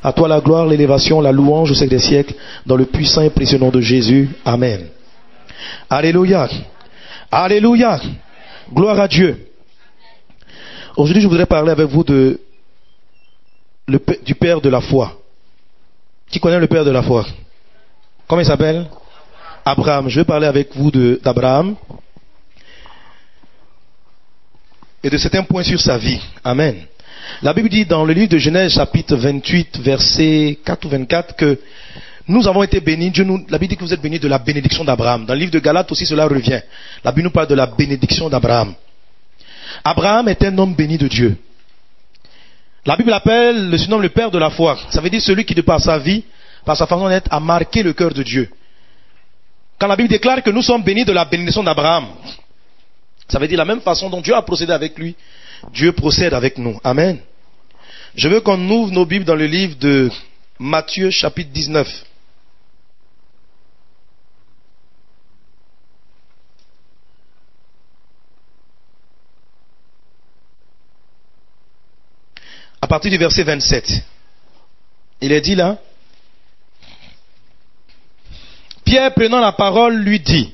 À toi la gloire, l'élévation, la louange au siècle des siècles, dans le puissant et précieux nom de Jésus. Amen. Alléluia. Alléluia. Gloire à Dieu. Aujourd'hui, je voudrais parler avec vous du père de la foi. Qui connaît le père de la foi? Comment il s'appelle? Abraham. Je vais parler avec vous d'Abraham et de certains points sur sa vie. Amen. La Bible dit dans le livre de Genèse chapitre 28 verset 4 ou 24 que nous avons été bénis. La Bible dit que vous êtes bénis de la bénédiction d'Abraham. Dans le livre de Galates aussi cela revient. La Bible nous parle de la bénédiction d'Abraham. Abraham est un homme béni de Dieu. La Bible appelle le surnom le père de la foi. Ça veut dire celui qui de par sa vie, par sa façon d'être, a marqué le cœur de Dieu. Quand la Bible déclare que nous sommes bénis de la bénédiction d'Abraham, ça veut dire la même façon dont Dieu a procédé avec lui, Dieu procède avec nous. Amen. Je veux qu'on ouvre nos Bibles dans le livre de Matthieu chapitre 19. À partir du verset 27. Il est dit là, Pierre prenant la parole lui dit,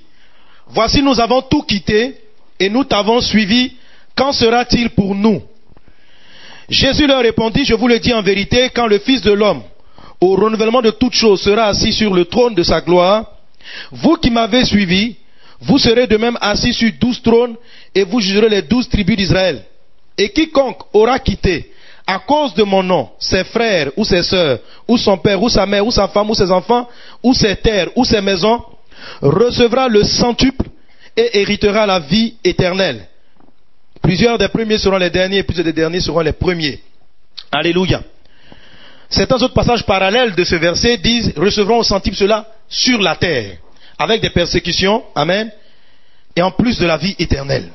voici nous avons tout quitté et nous t'avons suivi, quand sera-t-il pour nous? Jésus leur répondit, je vous le dis en vérité, quand le Fils de l'homme, au renouvellement de toutes choses, sera assis sur le trône de sa gloire, vous qui m'avez suivi, vous serez de même assis sur 12 trônes et vous jugerez les 12 tribus d'Israël. Et quiconque aura quitté, à cause de mon nom, ses frères ou ses sœurs, ou son père, ou sa mère, ou sa femme, ou ses enfants, ou ses terres, ou ses maisons, recevra le centuple et héritera la vie éternelle. Plusieurs des premiers seront les derniers, et plusieurs des derniers seront les premiers. Alléluia. Certains autres passages parallèles de ce verset disent, recevront au centuple cela sur la terre, avec des persécutions, amen, et en plus de la vie éternelle.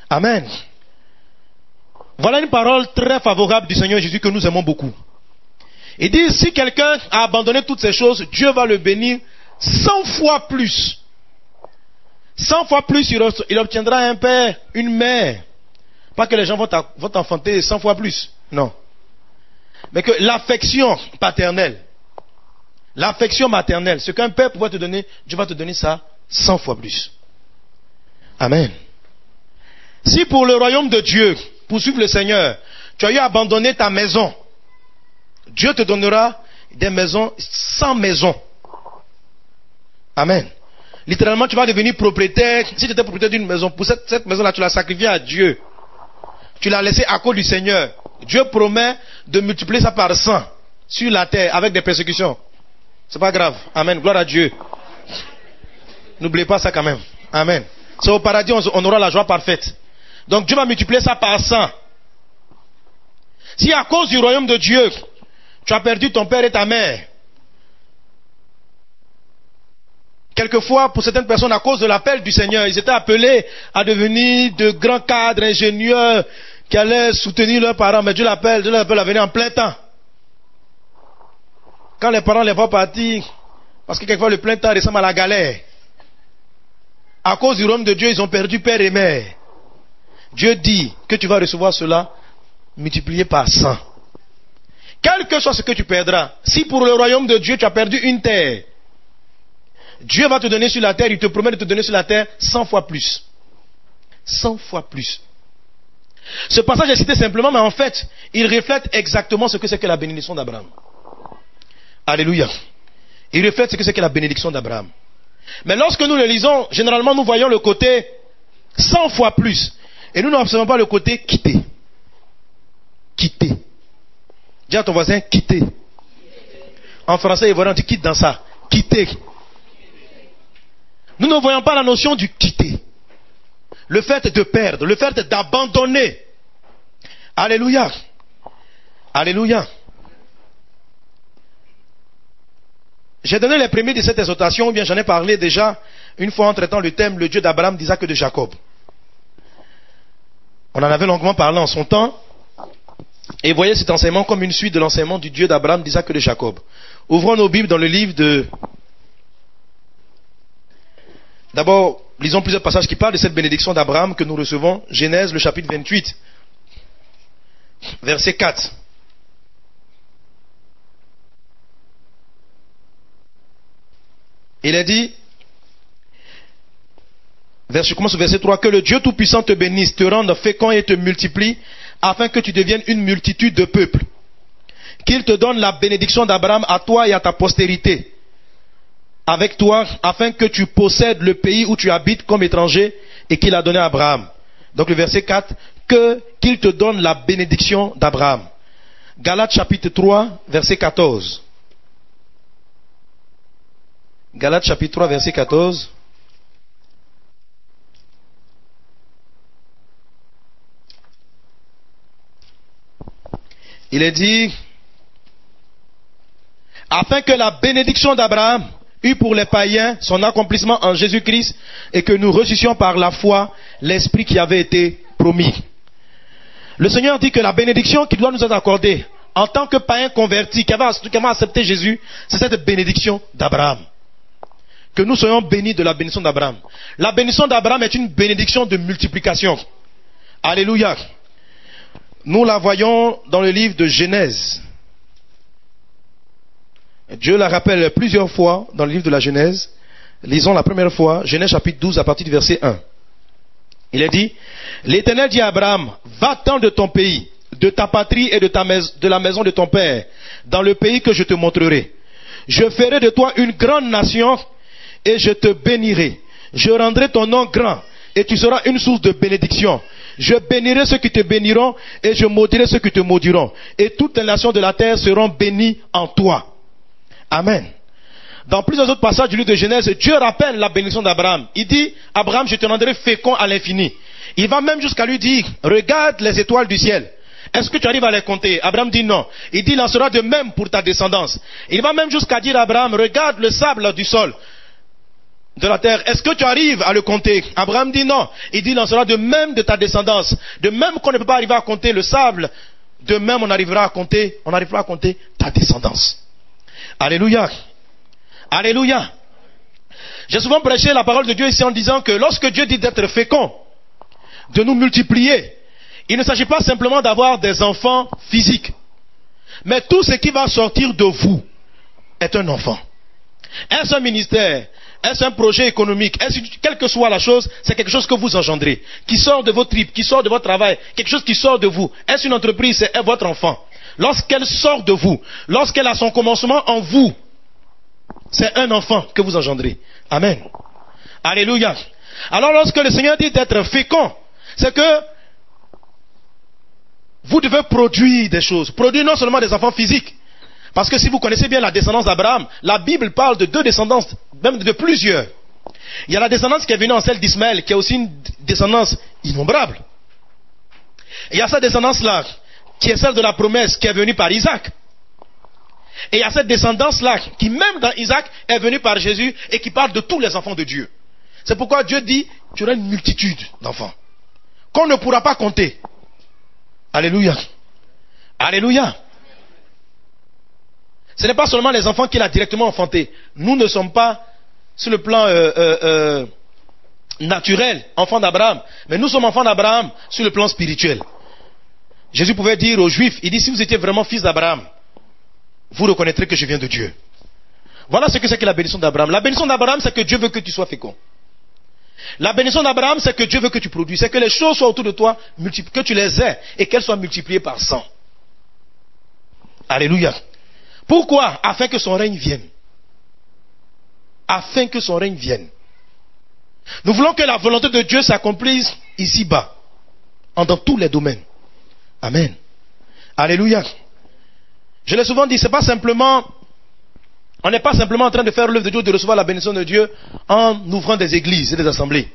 Amen. Voilà une parole très favorable du Seigneur Jésus que nous aimons beaucoup. Il dit, si quelqu'un a abandonné toutes ces choses, Dieu va le bénir 100 fois plus. 100 fois plus, il obtiendra un père, une mère. Pas que les gens vont t'enfanter 100 fois plus. Non. Mais que l'affection paternelle, l'affection maternelle, ce qu'un père pouvait te donner, Dieu va te donner ça 100 fois plus. Amen. Si pour le royaume de Dieu, pour suivre le Seigneur, tu as eu à abandonner ta maison, Dieu te donnera des maisons, 100 maisons. Amen. Littéralement, tu vas devenir propriétaire. Si tu étais propriétaire d'une maison, pour cette maison-là, tu l'as sacrifiée à Dieu. Tu l'as laissée à cause du Seigneur. Dieu promet de multiplier ça par 100 sur la terre avec des persécutions. C'est pas grave. Amen. Gloire à Dieu. N'oubliez pas ça quand même. Amen. C'est au paradis, on aura la joie parfaite. Donc Dieu va multiplier ça par 100. Si à cause du royaume de Dieu, tu as perdu ton père et ta mère, quelquefois, pour certaines personnes, à cause de l'appel du Seigneur, ils étaient appelés à devenir de grands cadres, ingénieurs, qui allaient soutenir leurs parents, mais Dieu l'appelle à venir en plein temps. Quand les parents les voient partir, parce que quelquefois le plein temps ressemble à la galère, à cause du royaume de Dieu, ils ont perdu père et mère. Dieu dit que tu vas recevoir cela multiplié par 100. Quel que soit ce que tu perdras, si pour le royaume de Dieu tu as perdu une terre, Dieu va te donner sur la terre, il te promet de te donner sur la terre 100 fois plus. 100 fois plus. Ce passage est cité simplement, mais en fait, il reflète exactement ce que c'est que la bénédiction d'Abraham. Alléluia. Il reflète ce que c'est que la bénédiction d'Abraham. Mais lorsque nous le lisons, généralement nous voyons le côté 100 fois plus. Et nous n'observons pas le côté quitter. Quitter. Dis à ton voisin, quitter. En français, il voit, on dit quitte dans ça. Quitter. Nous ne voyons pas la notion du quitter. Le fait de perdre, le fait d'abandonner. Alléluia. Alléluia. J'ai donné les premiers de cette exhortation, ou bien j'en ai parlé déjà une fois en traitant le thème, le Dieu d'Abraham, d'Isaac et de Jacob. On en avait longuement parlé en son temps. Et voyez cet enseignement comme une suite de l'enseignement du Dieu d'Abraham, d'Isaac et de Jacob. Ouvrons nos Bibles dans le livre de... D'abord, lisons plusieurs passages qui parlent de cette bénédiction d'Abraham que nous recevons. Genèse, le chapitre 28, verset 4. Il est dit, je commence au verset 3, que le Dieu Tout-Puissant te bénisse, te rende fécond et te multiplie, afin que tu deviennes une multitude de peuples. Qu'il te donne la bénédiction d'Abraham à toi et à ta postérité, avec toi, afin que tu possèdes le pays où tu habites comme étranger et qu'il a donné à Abraham. Donc le verset 4, qu'il te donne la bénédiction d'Abraham. Galates chapitre 3, verset 14. Galates chapitre 3, verset 14. Il est dit, afin que la bénédiction d'Abraham eût pour les païens son accomplissement en Jésus-Christ et que nous reçussions par la foi l'Esprit qui avait été promis. Le Seigneur dit que la bénédiction qui doit nous être accordée en tant que païen converti qui avait accepté Jésus, c'est cette bénédiction d'Abraham. Que nous soyons bénis de la bénédiction d'Abraham. La bénédiction d'Abraham est une bénédiction de multiplication. Alléluia. Nous la voyons dans le livre de Genèse. Dieu la rappelle plusieurs fois dans le livre de la Genèse. Lisons la première fois, Genèse chapitre 12 à partir du verset 1. Il est dit, l'Éternel dit à Abraham, va-t'en de ton pays, de ta patrie et de la maison de ton père, dans le pays que je te montrerai. Je ferai de toi une grande nation et je te bénirai. Je rendrai ton nom grand et tu seras une source de bénédiction. Je bénirai ceux qui te béniront et je maudirai ceux qui te maudiront. Et toutes les nations de la terre seront bénies en toi. Amen. Dans plusieurs autres passages du livre de Genèse, Dieu rappelle la bénédiction d'Abraham. Il dit, Abraham, je te rendrai fécond à l'infini. Il va même jusqu'à lui dire, regarde les étoiles du ciel. Est-ce que tu arrives à les compter? Abraham dit non. Il dit, il en sera de même pour ta descendance. Il va même jusqu'à dire à Abraham, regarde le sable du sol, de la terre. Est-ce que tu arrives à le compter? Abraham dit non. Il dit, il en sera de même de ta descendance. De même qu'on ne peut pas arriver à compter le sable, de même on arrivera à compter ta descendance. Alléluia. Alléluia. J'ai souvent prêché la parole de Dieu ici en disant que lorsque Dieu dit d'être fécond, de nous multiplier, il ne s'agit pas simplement d'avoir des enfants physiques. Mais tout ce qui va sortir de vous est un enfant. Est-ce un ministère? Est-ce un projet économique? Quelle que soit la chose, c'est quelque chose que vous engendrez, qui sort de vos tripes, qui sort de votre travail, quelque chose qui sort de vous. Est-ce une entreprise? C'est votre enfant. Lorsqu'elle sort de vous, lorsqu'elle a son commencement en vous, c'est un enfant que vous engendrez. Amen. Alléluia. Alors lorsque le Seigneur dit d'être fécond, c'est que vous devez produire des choses. Produire non seulement des enfants physiques. Parce que si vous connaissez bien la descendance d'Abraham, la Bible parle de deux descendances, même de plusieurs. Il y a la descendance qui est venue en celle d'Ismaël, qui est aussi une descendance innombrable. Et il y a cette descendance-là, qui est celle de la promesse, qui est venue par Isaac. Et il y a cette descendance-là, qui même dans Isaac, est venue par Jésus, et qui parle de tous les enfants de Dieu. C'est pourquoi Dieu dit, tu auras une multitude d'enfants, qu'on ne pourra pas compter. Alléluia. Alléluia. Ce n'est pas seulement les enfants qu'il a directement enfantés. Nous ne sommes pas, sur le plan naturel, enfants d'Abraham. Mais nous sommes enfants d'Abraham sur le plan spirituel. Jésus pouvait dire aux Juifs, il dit, si vous étiez vraiment fils d'Abraham, vous reconnaîtrez que je viens de Dieu. Voilà ce que c'est que la bénédiction d'Abraham. La bénédiction d'Abraham, c'est que Dieu veut que tu sois fécond. La bénédiction d'Abraham, c'est que Dieu veut que tu produises. C'est que les choses soient autour de toi, que tu les aies et qu'elles soient multipliées par 100. Alléluia. Pourquoi? Afin que son règne vienne. Afin que son règne vienne. Nous voulons que la volonté de Dieu s'accomplisse ici-bas, dans tous les domaines. Amen. Alléluia. Je l'ai souvent dit, c'est pas simplement, on n'est pas simplement en train de faire l'œuvre de Dieu, de recevoir la bénédiction de Dieu en ouvrant des églises et des assemblées.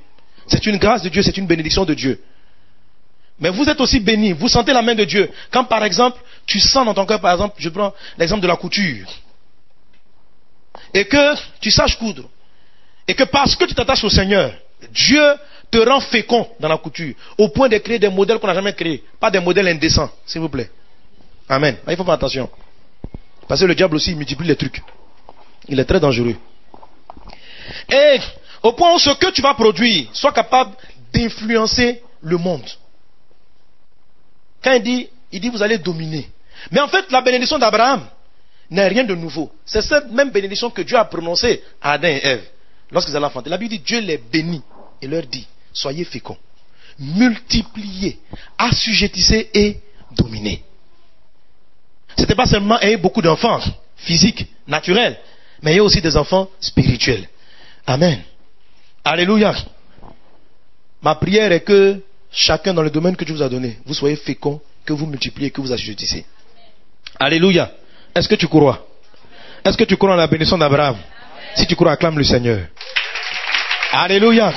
C'est une grâce de Dieu, c'est une bénédiction de Dieu. Mais vous êtes aussi bénis, vous sentez la main de Dieu. Quand par exemple, tu sens dans ton cœur, par exemple, je prends l'exemple de la couture. Et que tu saches coudre. Et que parce que tu t'attaches au Seigneur, Dieu te rend fécond dans la couture. Au point de créer des modèles qu'on n'a jamais créés. Pas des modèles indécents, s'il vous plaît. Amen. Il faut faire attention. Parce que le diable aussi, il multiplie les trucs. Il est très dangereux. Et au point où ce que tu vas produire soit capable d'influencer le monde. Quand il dit vous allez dominer. Mais en fait, la bénédiction d'Abraham n'est rien de nouveau. C'est cette même bénédiction que Dieu a prononcée à Adam et Ève lorsqu'ils allaient enfanter. La Bible dit Dieu les bénit et leur dit soyez féconds, multipliez, assujettissez et dominez. C'était pas seulement ayez beaucoup d'enfants physiques, naturels, mais ayez aussi des enfants spirituels. Amen. Alléluia. Ma prière est que chacun dans le domaine que Dieu vous a donné, vous soyez féconds, que vous multipliez, que vous assujettissez. Alléluia. Est-ce que tu crois? Est-ce que tu crois en la bénédiction d'Abraham? Si tu crois, acclame le Seigneur. Alléluia.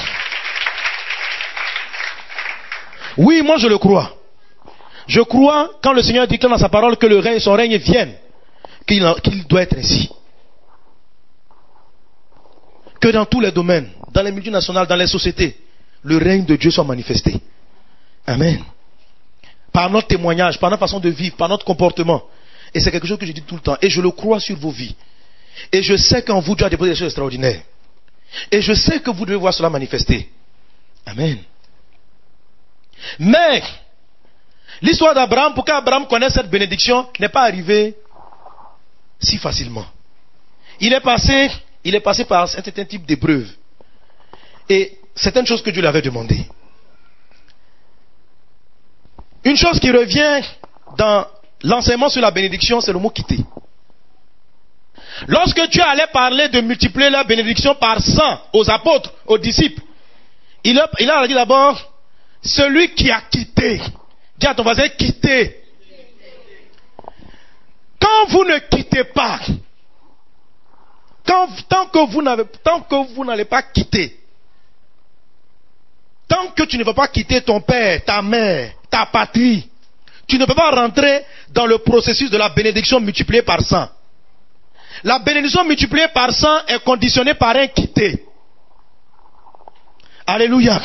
Oui, moi je le crois. Je crois quand le Seigneur déclare dans sa parole que son règne vienne, qu'il doit être ainsi. Que dans tous les domaines, dans les multinationales, dans les sociétés, le règne de Dieu soit manifesté. Amen. Par notre témoignage, par notre façon de vivre, par notre comportement. Et c'est quelque chose que je dis tout le temps. Et je le crois sur vos vies. Et je sais qu'en vous, Dieu a déposé des choses extraordinaires. Et je sais que vous devez voir cela manifester. Amen. Mais, l'histoire d'Abraham, pour qu'Abraham connaisse cette bénédiction, n'est pas arrivée si facilement. Il est passé par un certain type d'épreuve. Et certaines choses que Dieu lui avait demandées. Une chose qui revient dans l'enseignement sur la bénédiction, c'est le mot quitter. Lorsque Dieu allait parler de multiplier la bénédiction par 100 aux apôtres, aux disciples, il a dit d'abord, celui qui a quitté. Dis à ton voisin, quitter. Quand vous ne quittez pas, tant que vous n'allez pas quitter, tant que tu ne vas pas quitter ton père, ta mère, ta patrie, tu ne peux pas rentrer dans le processus de la bénédiction multipliée par 100. La bénédiction multipliée par 100 est conditionnée par un quitter. Alléluia.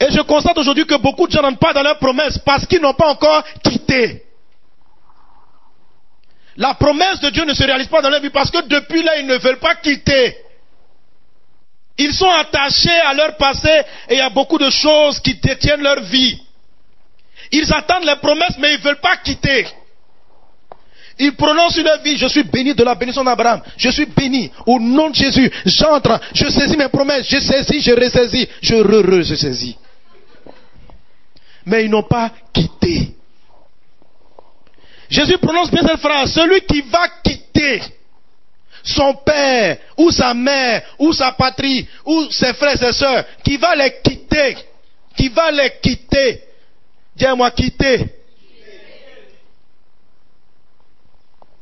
Et je constate aujourd'hui que beaucoup de gens n'entrent pas dans leur promesse parce qu'ils n'ont pas encore quitté. La promesse de Dieu ne se réalise pas dans leur vie parce que depuis là, ils ne veulent pas quitter. Ils sont attachés à leur passé et il y a beaucoup de choses qui détiennent leur vie. Ils attendent les promesses mais ils ne veulent pas quitter. Ils prononcent sur leur vie, je suis béni de la bénédiction d'Abraham. Je suis béni au nom de Jésus. J'entre, je saisis mes promesses, je saisis, je ressaisis, je saisis. Mais ils n'ont pas quitté. Jésus prononce bien cette phrase, celui qui va quitter son père, ou sa mère, ou sa patrie, ou ses frères et ses sœurs, qui va les quitter, dis-moi quitter.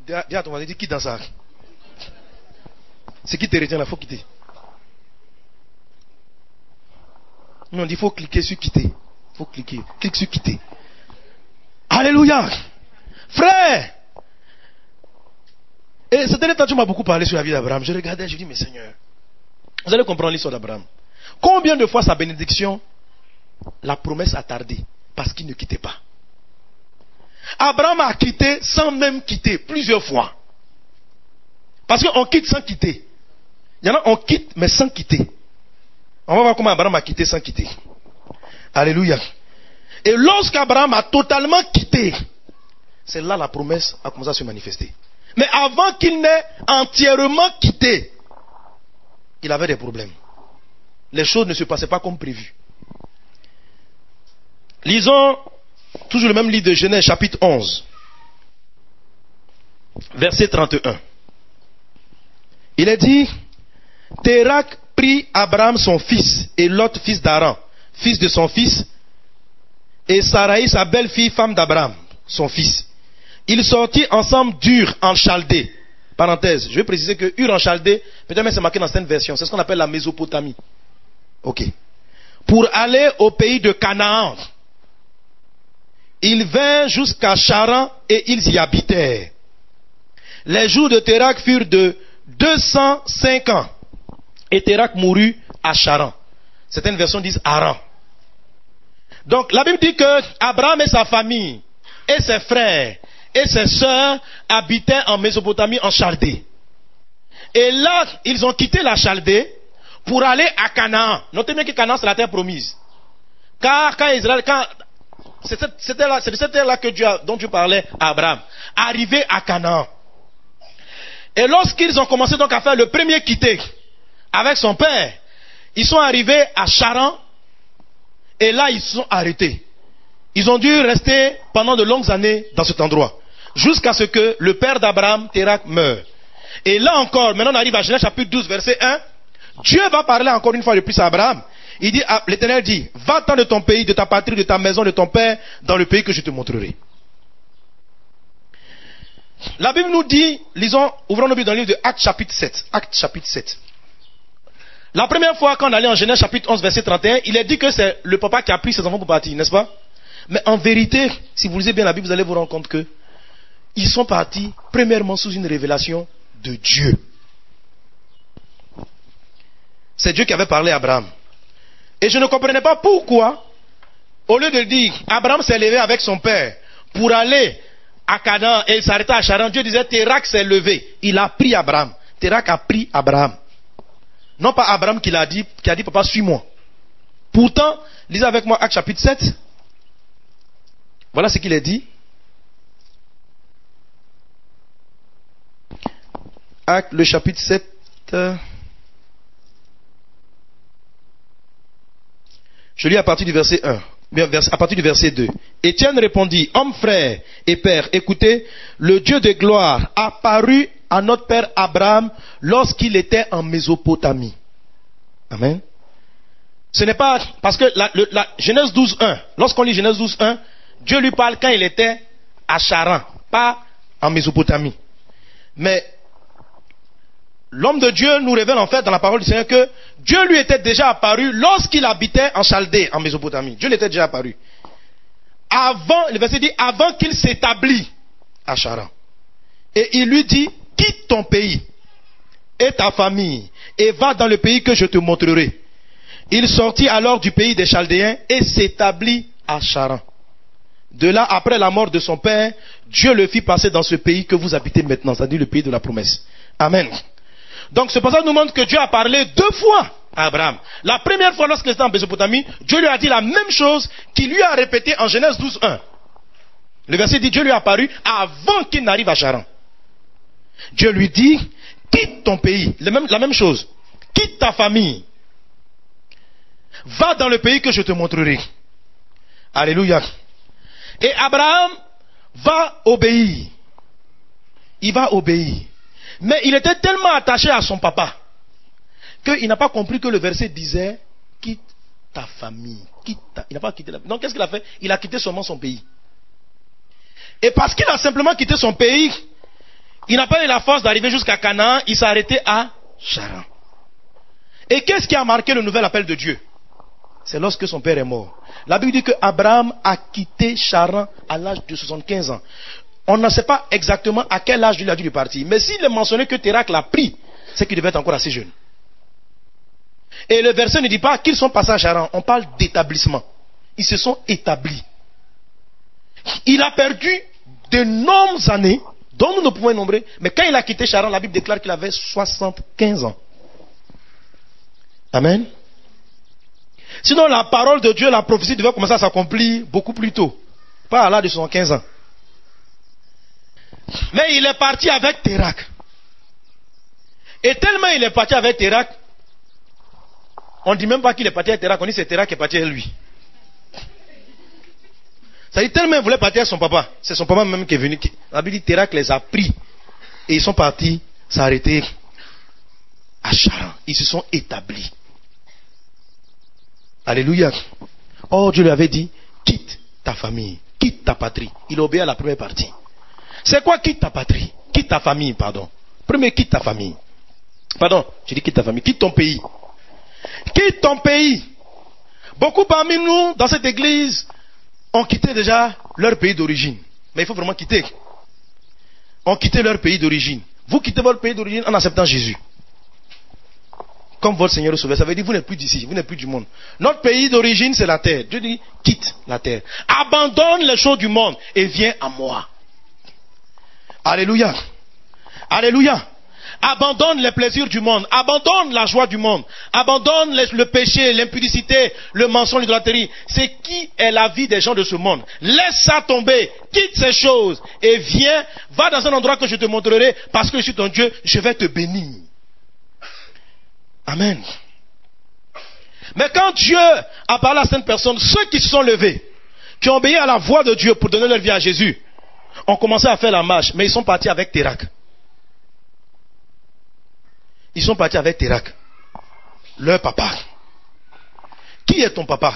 Dis à ton voisin, dis quitte dans ça. C'est qui te retient là, il faut quitter. Non, il faut cliquer sur quitter. Il faut cliquer. Clique sur quitter. Alléluia. Frère. Et ce dernier temps, tu m'as beaucoup parlé sur la vie d'Abraham. Je regardais, je dis, mais Seigneur, vous allez comprendre l'histoire d'Abraham. Combien de fois sa bénédiction, la promesse a tardé parce qu'il ne quittait pas. Abraham a quitté sans même quitter, plusieurs fois. Parce qu'on quitte sans quitter. Il y en a, on quitte mais sans quitter. On va voir comment Abraham a quitté sans quitter. Alléluia. Et lorsqu'Abraham a totalement quitté, c'est là la promesse a commencé à se manifester. Mais avant qu'il n'ait entièrement quitté, il avait des problèmes. Les choses ne se passaient pas comme prévu. Lisons toujours le même livre de Genèse, chapitre 11, verset 31. Il est dit, Térak prit Abraham son fils et Lot fils d'Aran, fils de son fils, et Saraï sa belle-fille, femme d'Abraham, son fils. Ils sortirent ensemble d'Ur en Chaldée. Parenthèse, je vais préciser que Ur en Chaldée, peut-être même c'est marqué dans certaines versions, c'est ce qu'on appelle la Mésopotamie. Ok. Pour aller au pays de Canaan. Ils vinrent jusqu'à Charan et ils y habitèrent. Les jours de Térak furent de 205 ans. Et Térak mourut à Charan. Certaines versions disent Haran. Donc la Bible dit que Abraham et sa famille, et ses frères, et ses sœurs habitaient en Mésopotamie, en Chaldée. Et là, ils ont quitté la Chaldée pour aller à Canaan. Notez bien que Canaan, c'est la terre promise. Car quand Israël... c'est de cette terre-là dont Dieu parlait à Abraham. Arrivé à Canaan. Et lorsqu'ils ont commencé donc à faire le premier quitté avec son père, ils sont arrivés à Charan et là ils se sont arrêtés. Ils ont dû rester pendant de longues années dans cet endroit jusqu'à ce que le père d'Abraham, Térak, meure. Et là encore, maintenant on arrive à Genèse chapitre 12 verset 1. Dieu va parler encore une fois de plus à Abraham. Il dit, l'Éternel dit, va-t'en de ton pays, de ta patrie, de ta maison, de ton père, dans le pays que je te montrerai. La Bible nous dit, lisons, ouvrons nos Bibles dans le livre de Actes chapitre 7. Actes chapitre 7. La première fois quand on allait en Genèse chapitre 11 verset 31, il est dit que c'est le papa qui a pris ses enfants pour partir, n'est-ce pas? Mais en vérité, si vous lisez bien la Bible, vous allez vous rendre compte que ils sont partis premièrement sous une révélation de Dieu. C'est Dieu qui avait parlé à Abraham. Et je ne comprenais pas pourquoi, au lieu de dire, Abraham s'est levé avec son père pour aller à Canaan et il s'arrêta à Charan, Dieu disait, Térak s'est levé. Il a pris Abraham. Térak a pris Abraham. Non pas Abraham qui a dit, papa, suis-moi. Pourtant, lisez avec moi Actes chapitre 7. Voilà ce qu'il est dit. Actes, le chapitre 7. Je lis à partir du verset 1, à partir du verset 2. Étienne répondit, homme frère et père, écoutez, le Dieu de gloire apparut à notre père Abraham lorsqu'il était en Mésopotamie. Amen. Ce n'est pas parce que la Genèse 12.1, lorsqu'on lit Genèse 12.1, Dieu lui parle quand il était à Charan, pas en Mésopotamie. Mais l'homme de Dieu nous révèle en fait dans la parole du Seigneur que Dieu lui était déjà apparu lorsqu'il habitait en Chaldée, en Mésopotamie. Dieu lui était déjà apparu. Avant, le verset dit, avant qu'il s'établit à Charan. Et il lui dit, quitte ton pays et ta famille et va dans le pays que je te montrerai. Il sortit alors du pays des Chaldéens et s'établit à Charan. De là, après la mort de son père, Dieu le fit passer dans ce pays que vous habitez maintenant, c'est-à-dire le pays de la promesse. Amen. Donc ce passage nous montre que Dieu a parlé 2 fois à Abraham. La première fois lorsqu'il était en Mésopotamie, Dieu lui a dit la même chose qu'il lui a répété en Genèse 12.1. Le verset dit, Dieu lui a apparu avant qu'il n'arrive à Charan. Dieu lui dit, quitte ton pays, la même chose, quitte ta famille, va dans le pays que je te montrerai. Alléluia. Et Abraham va obéir. Il va obéir. Mais il était tellement attaché à son papa qu'il n'a pas compris que le verset disait quitte ta famille. Il n'a pas quitté la famille. Donc qu'est-ce qu'il a fait? Il a quitté seulement son pays. Et parce qu'il a simplement quitté son pays, il n'a pas eu la force d'arriver jusqu'à Canaan, il s'est arrêté à Charan. Et qu'est-ce qui a marqué le nouvel appel de Dieu? C'est lorsque son père est mort. La Bible dit que Abraham a quitté Charan à l'âge de 75 ans. On ne sait pas exactement à quel âge il a dû lui partir. Mais s'il est mentionné que Térak l'a pris, c'est qu'il devait être encore assez jeune. Et le verset ne dit pas qu'ils sont passés à Charan. On parle d'établissement. Ils se sont établis. Il a perdu d'énormes années, dont nous ne pouvons nombrer. Mais quand il a quitté Charan, la Bible déclare qu'il avait 75 ans. Amen. Sinon, la parole de Dieu, la prophétie devait commencer à s'accomplir beaucoup plus tôt. Pas à l'âge de 75 ans. Mais il est parti avec Térak. Et tellement il est parti avec Térak, on ne dit même pas qu'il est parti avec Térak, on dit c'est Térak qui est parti avec lui. Ça dit tellement il voulait partir avec son papa. C'est son papa même qui est venu. La Bible dit Térak les a pris. Et ils sont partis s'arrêter à Charan. Ils se sont établis. Alléluia. Oh, Dieu lui avait dit, quitte ta famille, quitte ta patrie. Il obéit à la première partie. C'est quoi quitte ta patrie? Quitte ta famille, pardon. Premier, quitte ta famille. Pardon, je dis quitte ta famille. Quitte ton pays. Quitte ton pays. Beaucoup parmi nous, dans cette église, ont quitté déjà leur pays d'origine. Mais il faut vraiment quitter. Ont quitté leur pays d'origine. Vous quittez votre pays d'origine en acceptant Jésus. Comme votre Seigneur le Sauveur. Ça veut dire que vous n'êtes plus d'ici, vous n'êtes plus du monde. Notre pays d'origine, c'est la terre. Dieu dit, quitte la terre. Abandonne les choses du monde et viens à moi. Alléluia. Alléluia. Abandonne les plaisirs du monde. Abandonne la joie du monde. Abandonne le péché, l'impudicité, le mensonge, l'idolâtrie. C'est qui est la vie des gens de ce monde. Laisse ça tomber. Quitte ces choses. Et viens, va dans un endroit que je te montrerai. Parce que je suis ton Dieu, je vais te bénir. Amen. Mais quand Dieu a parlé à certaines personnes, ceux qui se sont levés, qui ont obéi à la voix de Dieu pour donner leur vie à Jésus, ont commencé à faire la marche, mais ils sont partis avec Térak. Ils sont partis avec Térak, leur papa. Qui est ton papa?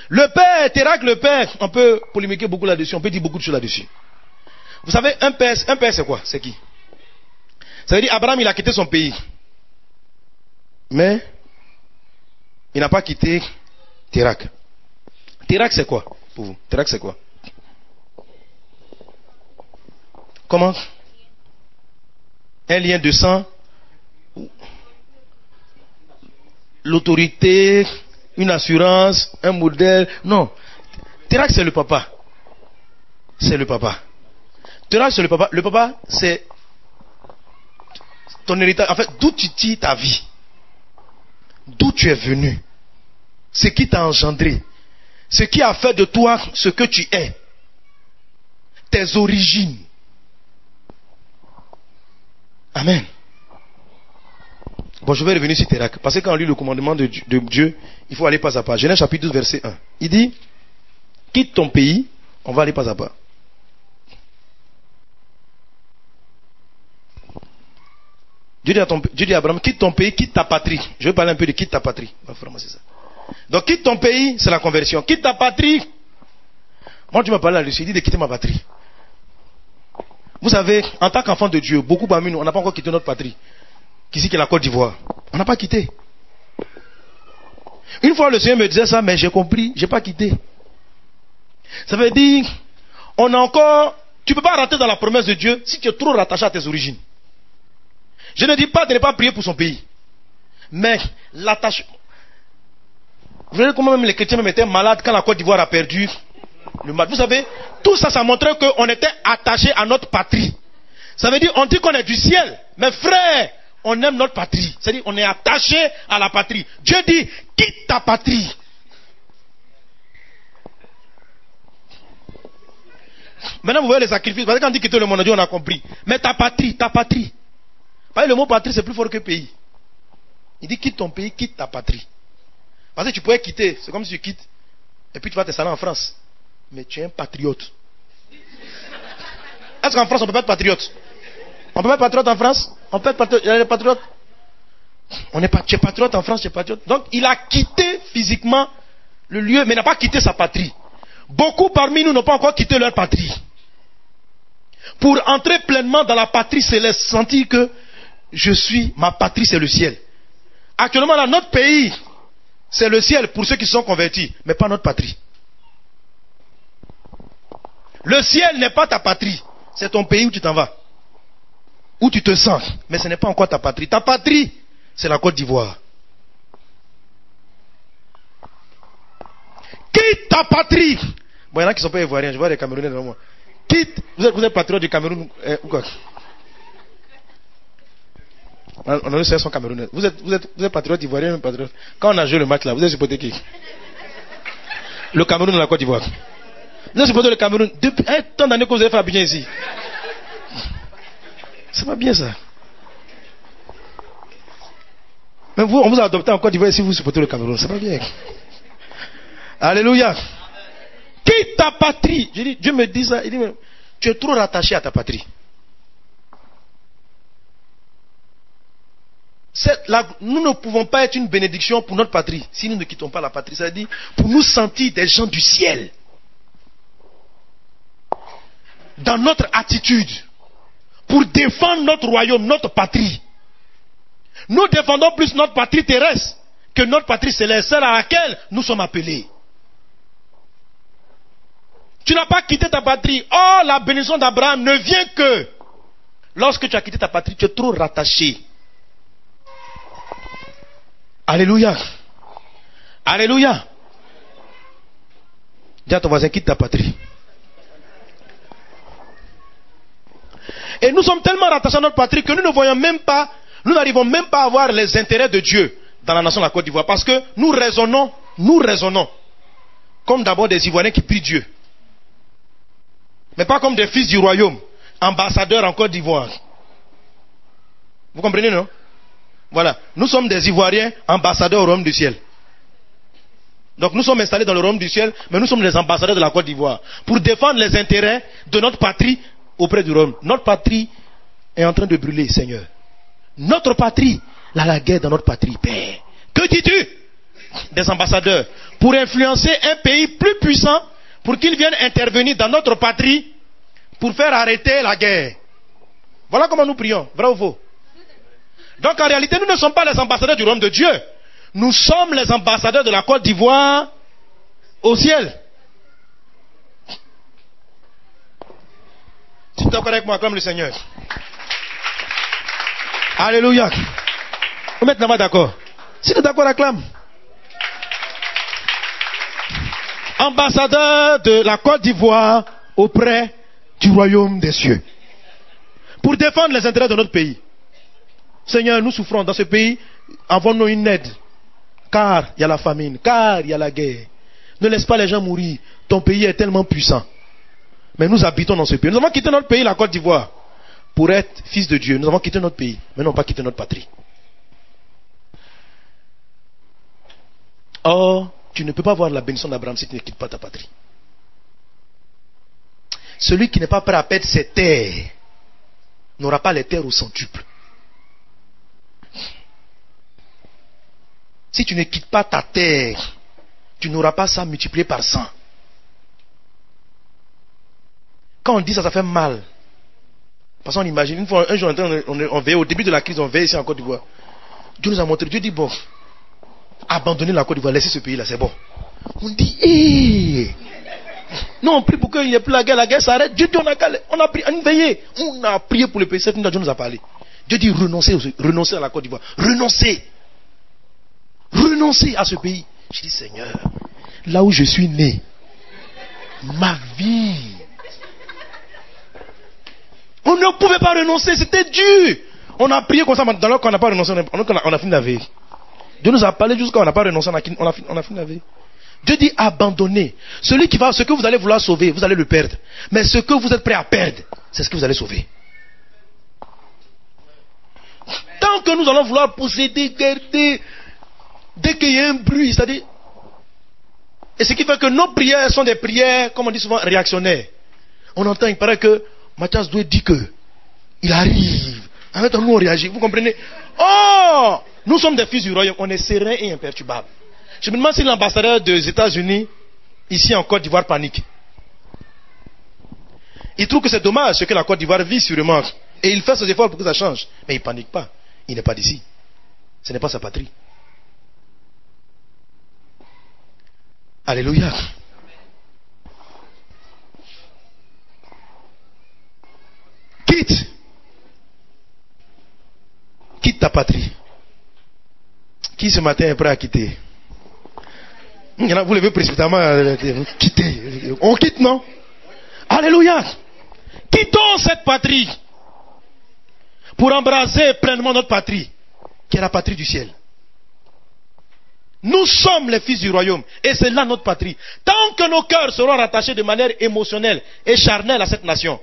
Le père, Térak, le père, on peut polémiquer beaucoup là-dessus, on peut dire beaucoup de choses là-dessus. Vous savez, un père c'est quoi? C'est qui? Ça veut dire Abraham, il a quitté son pays. Mais il n'a pas quitté Térak. Térak, c'est quoi pour vous? Térak, c'est quoi? Comment? Un lien de sang, l'autorité, une assurance, un modèle. Non. Térak, c'est le papa. C'est le papa. Térak, c'est le papa. Le papa, c'est ton héritage. En fait, d'où tu tires ta vie. D'où tu es venu. Ce qui t'a engendré. Ce qui a fait de toi ce que tu es. Tes origines. Amen. Bon, je vais revenir sur Térak. Parce que quand on lit le commandement de Dieu, il faut aller pas à pas. Genèse chapitre 12, verset 1. Il dit, quitte ton pays, on va aller pas à pas. Dieu dit à Abraham, quitte ton pays, quitte ta patrie. Je vais parler un peu de quitte ta patrie. Vraiment, c'est ça. Donc, quitte ton pays, c'est la conversion. Quitte ta patrie. Moi, tu m'as parlé là-dessus, il dit de quitter ma patrie. Vous savez, en tant qu'enfant de Dieu, beaucoup parmi nous, on n'a pas encore quitté notre patrie. Qu'ici, qui est la Côte d'Ivoire. On n'a pas quitté. Une fois, le Seigneur me disait ça, mais j'ai compris, j'ai pas quitté. Ça veut dire, on a encore, tu peux pas rater dans la promesse de Dieu si tu es trop rattaché à tes origines. Je ne dis pas de ne pas prier pour son pays. Mais, l'attachement. Vous voyez comment même les chrétiens même étaient malades quand la Côte d'Ivoire a perdu le match. Vous savez, tout ça, ça montrait qu'on était attaché à notre patrie. Ça veut dire, on dit qu'on est du ciel. Mais frère, on aime notre patrie. C'est-à-dire, on est attaché à la patrie. Dieu dit, quitte ta patrie. Maintenant, vous voyez les sacrifices. Parce que quand on dit quitter le monde, Dieu, on a compris. Mais ta patrie, ta patrie. Parce que le mot patrie, c'est plus fort que pays. Il dit, quitte ton pays, quitte ta patrie. Parce que tu pourrais quitter. C'est comme si tu quittes. Et puis tu vas t'installer en France. Mais tu es un patriote. Est-ce qu'en France, on ne peut pas être patriote? On peut pas être patriote en France? On peut être patriote. Il y a des patriotes. Tu es patriote en France, tu es patriote. Donc, il a quitté physiquement le lieu, mais n'a pas quitté sa patrie. Beaucoup parmi nous n'ont pas encore quitté leur patrie. Pour entrer pleinement dans la patrie céleste, sentir que ma patrie, c'est le ciel. Actuellement, là, notre pays, c'est le ciel pour ceux qui sont convertis, mais pas notre patrie. Le ciel n'est pas ta patrie, c'est ton pays où tu t'en vas. Où tu te sens, mais ce n'est pas encore ta patrie. Ta patrie, c'est la Côte d'Ivoire. Quitte ta patrie. Bon, il y en a qui ne sont pas ivoiriens, je vois des Camerounais devant moi. Quitte, vous êtes patriote du Cameroun ou quoi? On a eu son Camerounais. Vous êtes patriote ivoirien ou patriote? Quand on a joué le match là, vous êtes supporté qui? Le Cameroun ou la Côte d'Ivoire? Vous êtes supporté le Cameroun depuis tant d'années que vous avez fait Abidjan ici. C'est pas bien ça. Mais vous, on vous a adopté en Côte d'Ivoire si vous supportez le Cameroun. C'est pas bien. Alléluia. Quitte ta patrie. Je dis, Dieu me dit ça. Il dit, tu es trop rattaché à ta patrie. Nous ne pouvons pas être une bénédiction pour notre patrie si nous ne quittons pas la patrie. C'est-à-dire pour nous sentir des gens du ciel. Dans notre attitude. Pour défendre notre royaume, notre patrie. Nous défendons plus notre patrie terrestre que notre patrie céleste, celle à laquelle nous sommes appelés. Tu n'as pas quitté ta patrie. Oh, la bénédiction d'Abraham ne vient que lorsque tu as quitté ta patrie, tu es trop rattaché. Alléluia. Alléluia. Dis à ton voisin, quitte ta patrie. Et nous sommes tellement rattachés à notre patrie que nous ne voyons même pas, nous n'arrivons même pas à voir les intérêts de Dieu dans la nation de la Côte d'Ivoire. Parce que nous raisonnons comme d'abord des Ivoiriens qui prient Dieu. Mais pas comme des fils du royaume, ambassadeurs en Côte d'Ivoire. Vous comprenez, non? Voilà. Nous sommes des Ivoiriens ambassadeurs au royaume du ciel. Donc nous sommes installés dans le royaume du ciel, mais nous sommes les ambassadeurs de la Côte d'Ivoire. Pour défendre les intérêts de notre patrie auprès du royaume. Notre patrie est en train de brûler, Seigneur. Notre patrie, la guerre dans notre patrie, Père. Que dis-tu? Des ambassadeurs. Pour influencer un pays plus puissant, pour qu'ils viennent intervenir dans notre patrie, pour faire arrêter la guerre. Voilà comment nous prions, vrai ou faux? Donc en réalité, nous ne sommes pas les ambassadeurs du royaume de Dieu. Nous sommes les ambassadeurs de la Côte d'Ivoire au ciel. Si tu es d'accord avec moi, acclame le Seigneur. Alléluia. Vous mettez là-bas d'accord. Si tu es d'accord, acclame. Ambassadeur de la Côte d'Ivoire auprès du royaume des cieux. Pour défendre les intérêts de notre pays. Seigneur, nous souffrons dans ce pays. Envoie-nous une aide. Car il y a la famine, car il y a la guerre. Ne laisse pas les gens mourir. Ton pays est tellement puissant. Mais nous habitons dans ce pays. Nous avons quitté notre pays, la Côte d'Ivoire, pour être fils de Dieu. Nous avons quitté notre pays, mais non pas quitté notre patrie. Or, tu ne peux pas voir la bénédiction d'Abraham si tu ne quittes pas ta patrie. Celui qui n'est pas prêt à perdre ses terres n'aura pas les terres au centuple. Si tu ne quittes pas ta terre, tu n'auras pas ça multiplié par 100. Quand on dit ça, ça fait mal. Parce qu'on imagine, une fois, un jour, on veille, au début de la crise, on veille ici en Côte d'Ivoire. Dieu nous a montré, Dieu dit, bon, abandonner la Côte d'Ivoire, laisser ce pays-là, c'est bon. On dit, non, on prie pour qu'il n'y ait plus la guerre s'arrête. Dieu dit, on a prié pour le pays, cette nuit, Dieu nous a parlé. Dieu dit, renoncer à la Côte d'Ivoire, renoncer à ce pays. Je dis, Seigneur, là où je suis né, ma vie, on ne pouvait pas renoncer, c'était dur. On a prié comme ça, alors qu'on n'a pas renoncé, on a fini la veille. Dieu nous a parlé jusqu'à on n'a pas renoncé, on a fini la veille. Dieu dit abandonnez. Ce que vous allez vouloir sauver, vous allez le perdre. Mais ce que vous êtes prêt à perdre, c'est ce que vous allez sauver. Tant que nous allons vouloir posséder, garder, dès qu'il y a un bruit, c'est-à-dire, et ce qui fait que nos prières sont des prières, comme on dit souvent, réactionnaires. On entend, il paraît que Mathias Doué dit que il arrive. En fait, nous on réagit, vous comprenez? Oh, nous sommes des fils du royaume, on est serein et imperturbable. Je me demande si l'ambassadeur des États-Unis, ici en Côte d'Ivoire, panique. Il trouve que c'est dommage ce que la Côte d'Ivoire vit sûrement. Et il fait ses efforts pour que ça change. Mais il ne panique pas. Il n'est pas d'ici. Ce n'est pas sa patrie. Alléluia. Quitte ta patrie. Qui ce matin est prêt à quitter? Il y en a, vous levez précipitamment. Quitter. On quitte, non? Alléluia. Quittons cette patrie pour embrasser pleinement notre patrie, qui est la patrie du ciel. Nous sommes les fils du royaume et c'est là notre patrie. Tant que nos cœurs seront rattachés de manière émotionnelle et charnelle à cette nation,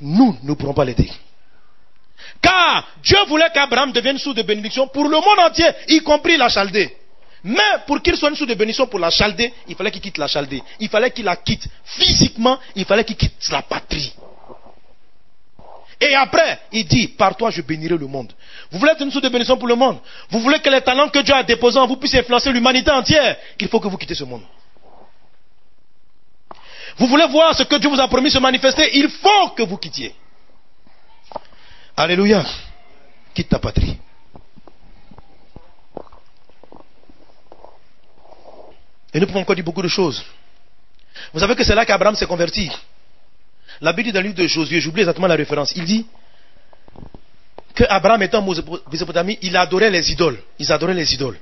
nous ne pourrons pas l'aider. Car Dieu voulait qu'Abraham devienne source de bénédiction pour le monde entier, y compris la Chaldée. Mais pour qu'il soit une source de bénédiction pour la Chaldée, il fallait qu'il quitte la Chaldée. Il fallait qu'il la quitte physiquement, il fallait qu'il quitte la patrie. Et après, il dit, par toi je bénirai le monde. Vous voulez être une source de bénédiction pour le monde? Vous voulez que les talents que Dieu a déposés en vous puissent influencer l'humanité entière? Il faut que vous quittez ce monde. Vous voulez voir ce que Dieu vous a promis se manifester? Il faut que vous quittiez. Alléluia. Quitte ta patrie. Et nous pouvons encore dire beaucoup de choses. Vous savez que c'est là qu'Abraham s'est converti. La Bible dit dans le livre de Josué, j'oublie exactement la référence, il dit que Abraham étant en Mésopotamie, il adorait les idoles. Ils adoraient les idoles.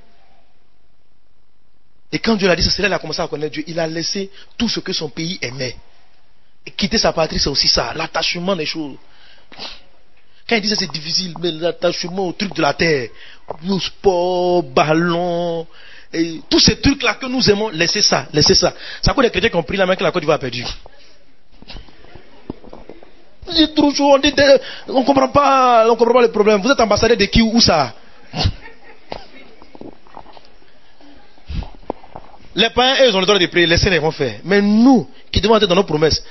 Et quand Dieu l'a dit, c'est là qu'il a commencé à connaître Dieu. Il a laissé tout ce que son pays aimait. Et quitter sa patrie, c'est aussi ça, l'attachement des choses. Quand il dit ça, c'est difficile, mais l'attachement au truc de la terre, le sport, ballon, et tous ces trucs-là que nous aimons, laissez ça, laissez ça. C'est à cause des chrétiens qui ont pris la main que la Côte d'Ivoire a perdu. C'est trop chaud, on ne comprend pas le problème. Vous êtes ambassadeur de qui, où ça? Les païens, eux, ils ont le droit de prier, laissez-les, ils vont faire. Mais nous, qui devons être dans nos promesses,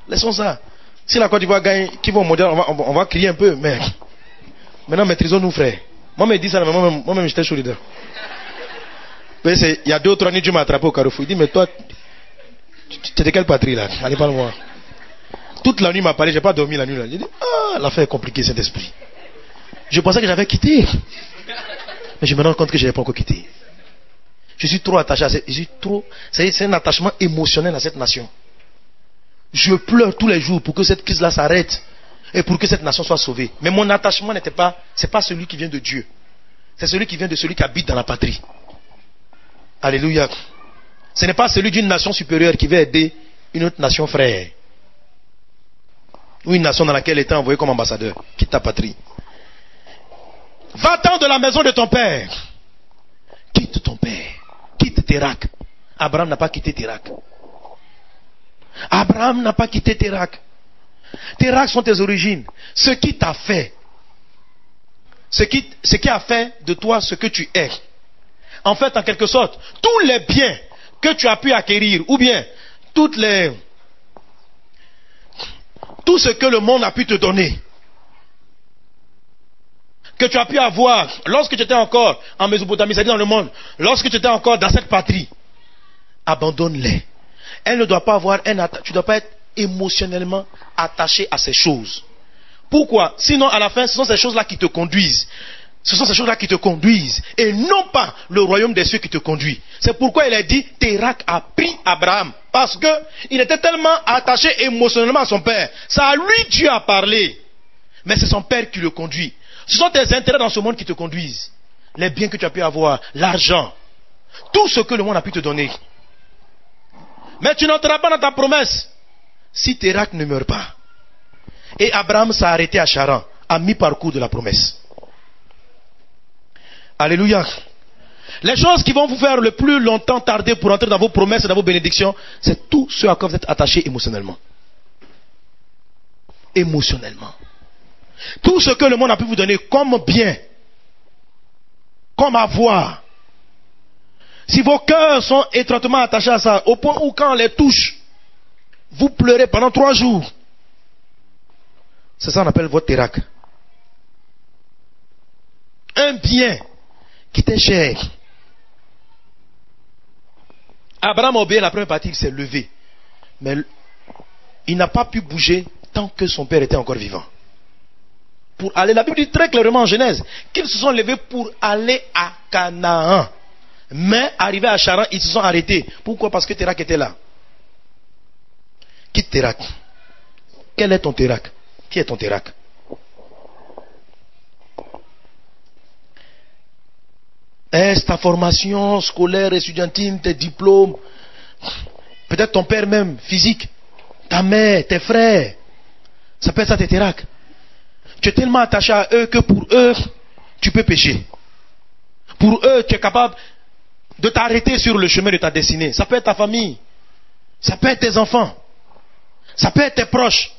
laissons ça. Si la Côte d'Ivoire gagne, qui vont mondial, on va crier un peu, mais maintenant maîtrisons-nous, frère. Moi, je dis ça, moi-même, j'étais chaud leader. Il y a 2 ou 3 nuits, Dieu m'a attrapé au carrefour. Il dit, mais toi, tu es de quelle patrie là? Allez, parle-moi. Toute la nuit, il m'a parlé, j'ai pas dormi la nuit là. J'ai dit, l'affaire est compliquée, cet esprit. Je pensais que j'avais quitté. Mais je me rends compte que je n'avais pas encore quitté. Je suis trop attaché à c'est un attachement émotionnel à cette nation. Je pleure tous les jours pour que cette crise-là s'arrête et pour que cette nation soit sauvée. Mais mon attachement c'est pas celui qui vient de Dieu. C'est celui qui vient de celui qui habite dans la patrie. Alléluia. Ce n'est pas celui d'une nation supérieure qui va aider une autre nation frère. Ou une nation dans laquelle tu es envoyé comme ambassadeur. Quitte ta patrie. Va-t'en de la maison de ton père. Quitte ton père. Quitte Térak. Abraham n'a pas quitté Térak. Abraham n'a pas quitté Térak. Térak sont tes origines. Ce qui t'a fait. Ce qui a fait de toi ce que tu es. En fait, en quelque sorte, tous les biens que tu as pu acquérir, ou bien tout ce que le monde a pu te donner, que tu as pu avoir lorsque tu étais encore en Mésopotamie, c'est-à-dire dans le monde, lorsque tu étais encore dans cette patrie, abandonne-les. Elle ne doit pas avoir tu ne dois pas être émotionnellement attaché à ces choses. Pourquoi? Sinon, à la fin, ce sont ces choses-là qui te conduisent. Ce sont ces choses-là qui te conduisent. Et non pas le royaume des cieux qui te conduit. C'est pourquoi il a dit, Térak a pris Abraham. Parce que il était tellement attaché émotionnellement à son père. C'est à lui Dieu a parlé. Mais c'est son père qui le conduit. Ce sont tes intérêts dans ce monde qui te conduisent. Les biens que tu as pu avoir, l'argent, tout ce que le monde a pu te donner. Mais tu n'entreras pas dans ta promesse si Térak ne meurt pas. Et Abraham s'est arrêté à Charan, à mi-parcours de la promesse. Alléluia. Les choses qui vont vous faire le plus longtemps tarder pour entrer dans vos promesses et dans vos bénédictions, c'est tout ce à quoi vous êtes attaché émotionnellement. Émotionnellement. Tout ce que le monde a pu vous donner comme bien, comme avoir. Si vos cœurs sont étroitement attachés à ça, au point où quand on les touche, vous pleurez pendant 3 jours. C'est ça qu'on appelle votre Térak. Un bien qui t'est cher. Abraham a obéi la première partie, il s'est levé. Mais il n'a pas pu bouger tant que son père était encore vivant. Pour aller, la Bible dit très clairement en Genèse qu'ils se sont levés pour aller à Canaan. Mais arrivés à Charan, ils se sont arrêtés. Pourquoi? Parce que Térak était là. Quitte Térak. Quel est ton Térak? Qui est ton Térak? Est-ce ta formation scolaire, étudiantine, tes diplômes? Peut-être ton père même, physique. Ta mère, tes frères. Ça peut être ça tes Térak. Tu es tellement attaché à eux que pour eux, tu peux pécher. Pour eux, tu es capable de t'arrêter sur le chemin de ta destinée. Ça peut être ta famille. Ça peut être tes enfants. Ça peut être tes proches.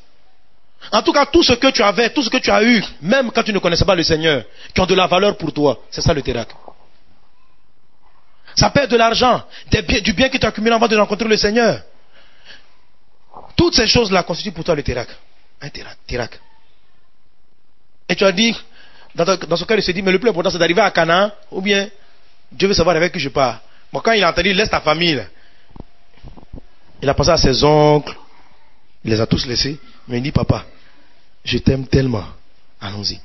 En tout cas, tout ce que tu avais, tout ce que tu as eu, même quand tu ne connaissais pas le Seigneur, qui ont de la valeur pour toi, c'est ça le Térak. Ça peut être de l'argent, du bien que tu as accumulé avant de rencontrer le Seigneur. Toutes ces choses-là constituent pour toi le Térak. Un Térak. Et tu as dit, dans ce cas, il se dit, mais le plus important c'est d'arriver à Canaan, ou bien Dieu veut savoir avec qui je pars. Bon, quand il a entendu, laisse ta famille, là. Il a pensé à ses oncles, il les a tous laissés, mais il dit, papa, je t'aime tellement, allons-y.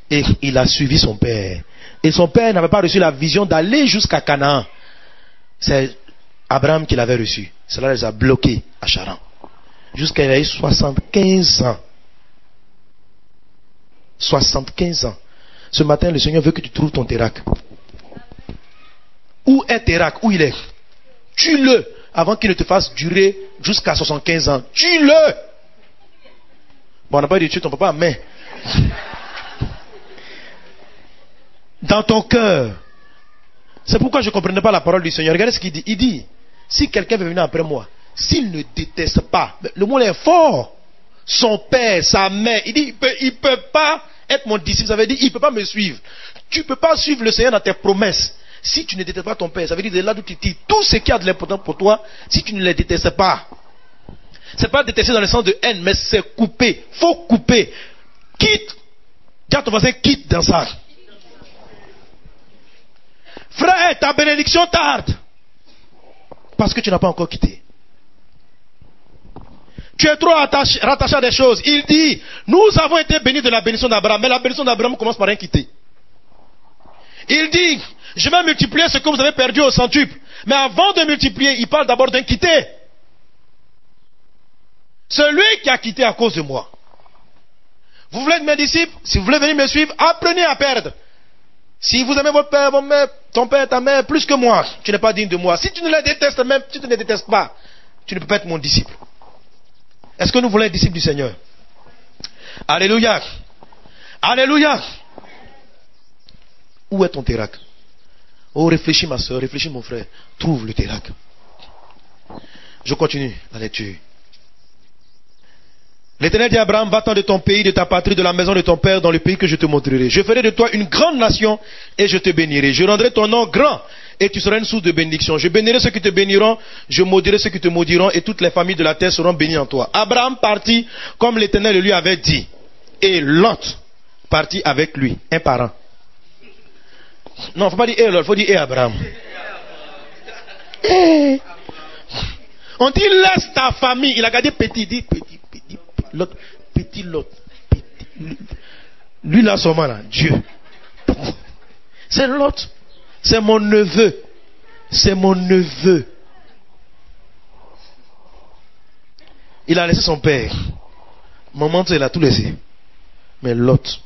Et il a suivi son père. Et son père n'avait pas reçu la vision d'aller jusqu'à Canaan. C'est Abraham qui l'avait reçu. Cela les a bloqués à Charan. Jusqu'à il a eu 75 ans. 75 ans. Ce matin, le Seigneur veut que tu trouves ton Térak. Où est Térak? Où il est? Tue-le avant qu'il ne te fasse durer jusqu'à 75 ans. Tue-le! Bon, on n'a pas dit tuer ton papa, mais dans ton cœur. C'est pourquoi je ne comprenais pas la parole du Seigneur. Regardez ce qu'il dit. Il dit, si quelqu'un veut venir après moi, s'il ne déteste pas, le mot est fort, son père, sa mère, il dit, il peut pas être mon disciple. Ça veut dire, il peut pas me suivre. Tu ne peux pas suivre le Seigneur dans tes promesses. Si tu ne détestes pas ton père, ça veut dire de là d'où tu dis, tout ce qui a de l'important pour toi, si tu ne les détestes pas. C'est pas détester dans le sens de haine, mais c'est couper. Faut couper. Quitte. Dis à ton voisin, quitte dans ça. Frère, ta bénédiction tarde. Parce que tu n'as pas encore quitté. Tu es trop rattaché à des choses. Il dit, nous avons été bénis de la bénédiction d'Abraham, mais la bénédiction d'Abraham commence par un quitter. Il dit, je vais multiplier ce que vous avez perdu au centuple. Mais avant de multiplier, il parle d'abord d'un quitter. Celui qui a quitté à cause de moi. Vous voulez être mes disciples? Si vous voulez venir me suivre, apprenez à perdre. Si vous aimez votre père, votre mère, ton père, ta mère, plus que moi, tu n'es pas digne de moi. Si tu ne les détestes même, si tu ne les détestes pas, tu ne peux pas être mon disciple. Est-ce que nous voulons être disciples du Seigneur? Alléluia. Alléluia. Où est ton térac? Oh, réfléchis ma soeur, réfléchis mon frère. Trouve le térac. Je continue la lecture. L'Éternel dit à Abraham, va-t'en de ton pays, de ta patrie, de la maison de ton père, dans le pays que je te montrerai. Je ferai de toi une grande nation et je te bénirai. Je rendrai ton nom grand et tu seras une source de bénédiction. Je bénirai ceux qui te béniront, je maudirai ceux qui te maudiront et toutes les familles de la terre seront bénies en toi. Abraham partit comme l'Éternel lui avait dit. Et Lot partit avec lui, un parent. Non, il ne faut pas dire Lot, il faut dire Abraham. On dit laisse ta famille. Il a gardé petit, dit petit. L'autre, petit Lot. Lui là, son là, Dieu. C'est l'autre. C'est mon neveu. C'est mon neveu. Il a laissé son père. Maman, il a tout laissé. Mais l'autre.